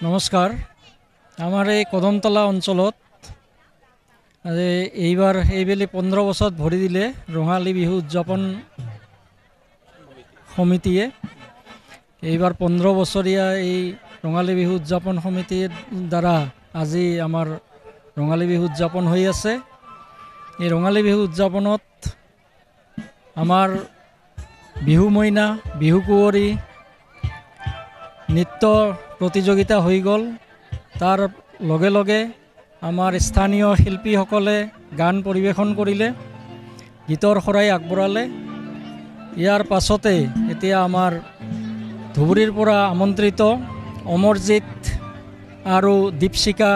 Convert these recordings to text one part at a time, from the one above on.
নমস্কাৰ। আমাৰ এই কদমতলা অঞ্চলত এইবাৰ এইবেলি 15 বছৰত ভৰি দিলে ৰঙালী বিহু উদযাপন সমিতিয়ে। এইবাৰ 15 বছৰীয়া এই ৰঙালী বিহু উদযাপন সমিতিৰ দ্বাৰা আজি আমাৰ ৰঙালী বিহু উদযাপন হৈ আছে। এই ৰঙালী বিহু উদযাপনত আমাৰ বিহু মইনা, বিহু কুঁৱৰী নৃত্য প্ৰতিযোগিতা হৈ গ'ল। তাৰ লগে লগে আমাৰ স্থানীয় শিল্পীসকলে গান পৰিৱেশন কৰিলে, গীতৰ শৰাই আগবঢ়ালে। ইয়াৰ পাছতে এতিয়া আমাৰ ধুবুৰীৰ পৰা আমন্ত্ৰিত অমৰজিৎ আৰু দীপশিখা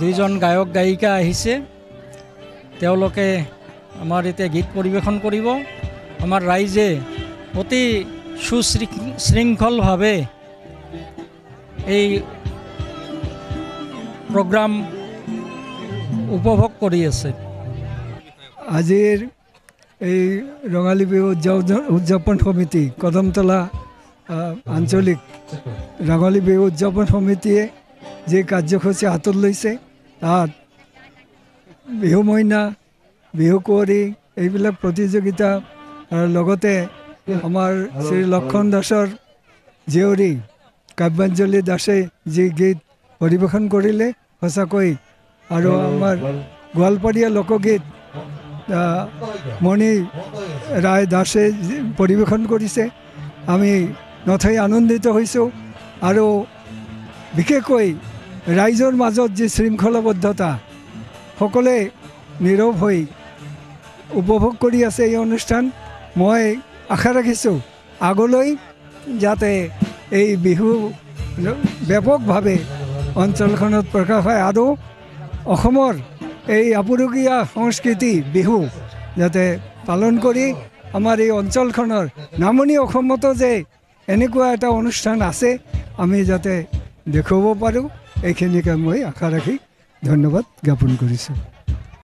দুইজন গায়ক গায়িকা আহিছে। তেওঁলোকে আমাৰ এতিয়া গীত পৰিৱেশন কৰিব। আমাৰ ৰাইজে অতি সুশৃংখলভাৱে এই প্ৰগ্ৰাম উপভোগ কৰি আছে। আজিৰ এই ৰঙালী বিহু উদযাপন সমিতি কদমতলা আঞ্চলিক ৰঙালী বিহু উদযাপন সমিতিয়ে যি কাৰ্যসূচী হাতত লৈছে, তাত বিহু মইনা, বিহু কুঁৱৰী এইবিলাক প্ৰতিযোগিতা, আৰু লগতে আমাৰ শ্ৰী লক্ষণ দাসৰ জীয়ৰী কাব্যাঞ্জলি দাসে যি গীত পৰিৱেশন কৰিলে সঁচাকৈ, আৰু আমাৰ গোৱালপৰীয়া লোকগীত মণি ৰায় দাসে পৰিৱেশন কৰিছে। আমি নথৈ আনন্দিত হৈছোঁ। আৰু বিশেষকৈ ৰাইজৰ মাজত যি শৃংখলাবদ্ধতা, সকলোৱে নীৰৱ হৈ উপভোগ কৰি আছে এই অনুষ্ঠান। মই আশা ৰাখিছোঁ আগলৈ যাতে এই বিহু ব্যাপকভাৱে অঞ্চলখনত প্ৰকাশ হয়, আৰু অসমৰ এই আপুৰুগীয়া সংস্কৃতি বিহু যাতে পালন কৰি আমাৰ এই অঞ্চলখনৰ নামনি অসমতো যে এনেকুৱা এটা অনুষ্ঠান আছে, আমি যাতে দেখুৱাব পাৰোঁ, এইখিনিকে মই আশা ৰাখি ধন্যবাদ জ্ঞাপন কৰিছোঁ।